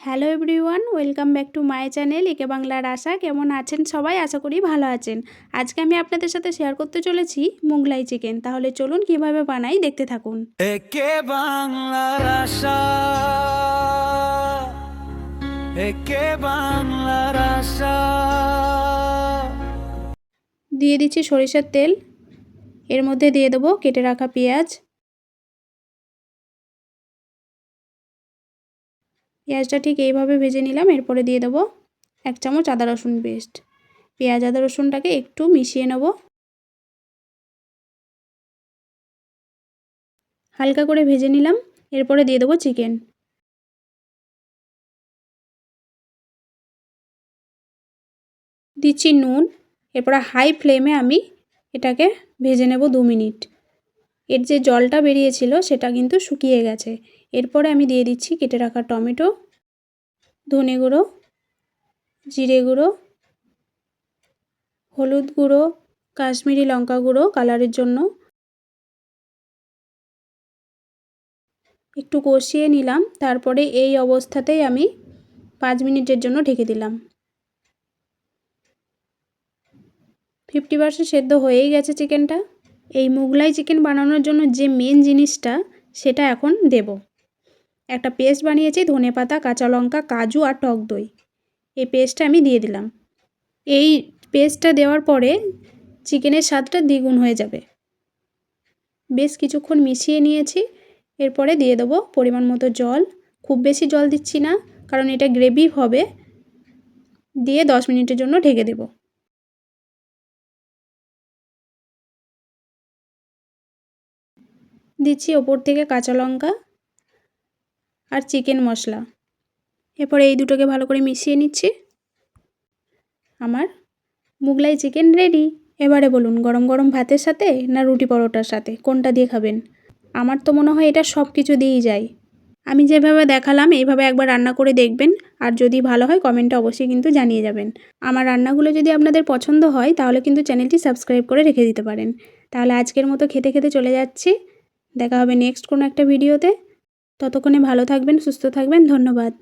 Hello everyone, welcome back to my channel একে বাংলার আশা। কেমন আছেন সবাই? আশা করি ভালো আছেন। আজকে আমি আপনাদের সাথে শেয়ার করতে চলেছি মোগলাই চিকেন। তাহলে চলুন কিভাবে বানাই দেখতে থাকুন। একে বাংলার আশা, একে বাংলার আশা। দিয়ে দিচ্ছি সরিষার তেল, এর মধ্যে দিয়ে দেবো কেটে রাখা পেঁয়াজ। পেঁয়াজটা ঠিক এইভাবে ভেজে নিলাম। এরপরে দিয়ে দেবো 1 চামচ আদা রসুন পেস্ট। পেঁয়াজ আদা রসুনটাকে একটু মিশিয়ে নেব। হালকা করে ভেজে নিলাম। এরপরে দিয়ে দেবো চিকেন। দিচ্ছি নুন। এরপরে হাই ফ্লেমে আমি এটাকে ভেজে নেব 2 মিনিট। এর যে জলটা বেরিয়েছিল সেটা কিন্তু শুকিয়ে গেছে। এরপরে আমি দিয়ে দিচ্ছি কেটে রাখা টমেটো, ধনে গুঁড়ো, জিরে গুঁড়ো, হলুদ গুঁড়ো, কাশ্মীরি লঙ্কা গুঁড়ো কালারের জন্য। একটু কষিয়ে নিলাম। তারপরে এই অবস্থাতেই আমি 5 মিনিটের জন্য ঢেকে দিলাম। 50% সেদ্ধ হয়েই গেছে চিকেনটা। এই মোগলাই চিকেন বানানোর জন্য যে মেন জিনিসটা সেটা এখন দেব। একটা পেস্ট বানিয়েছি ধনেপাতা, কাঁচা লঙ্কা, কাজু আর টক দই। এই পেস্টটা আমি দিয়ে দিলাম। এই পেস্টটা দেওয়ার পরে চিকেনের স্বাদটা দ্বিগুণ হয়ে যাবে। বেশ কিছুক্ষণ মিশিয়ে নিয়েছি। এরপরে দিয়ে দেবো পরিমাণ মতো জল। খুব বেশি জল দিচ্ছি না, কারণ এটা গ্রেভি হবে। দিয়ে 10 মিনিটের জন্য ঢেকে দেব। দিচ্ছি ওপর থেকে কাঁচা লঙ্কা আর চিকেন মশলা। এরপরে এই দুটোকে ভালো করে মিশিয়ে নিচ্ছি। আমার মোগলাই চিকেন রেডি। এবারে বলুন, গরম গরম ভাতের সাথে না রুটি পরোটার সাথে কোনটা দিয়ে খাবেন? আমার তো মনে হয় এটা সব কিছু দিয়েই যায়। আমি যেভাবে দেখালাম এইভাবে একবার রান্না করে দেখবেন। আর যদি ভালো হয় কমেন্টে অবশ্যই কিন্তু জানিয়ে যাবেন। আমার রান্নাগুলো যদি আপনাদের পছন্দ হয় তাহলে কিন্তু চ্যানেলটি সাবস্ক্রাইব করে রেখে দিতে পারেন। তাহলে আজকের মতো খেতে খেতে চলে যাচ্ছি। দেখা হবে নেক্সট কোনো একটা ভিডিওতে। ততক্ষণে ভালো থাকবেন, সুস্থ থাকবেন। ধন্যবাদ।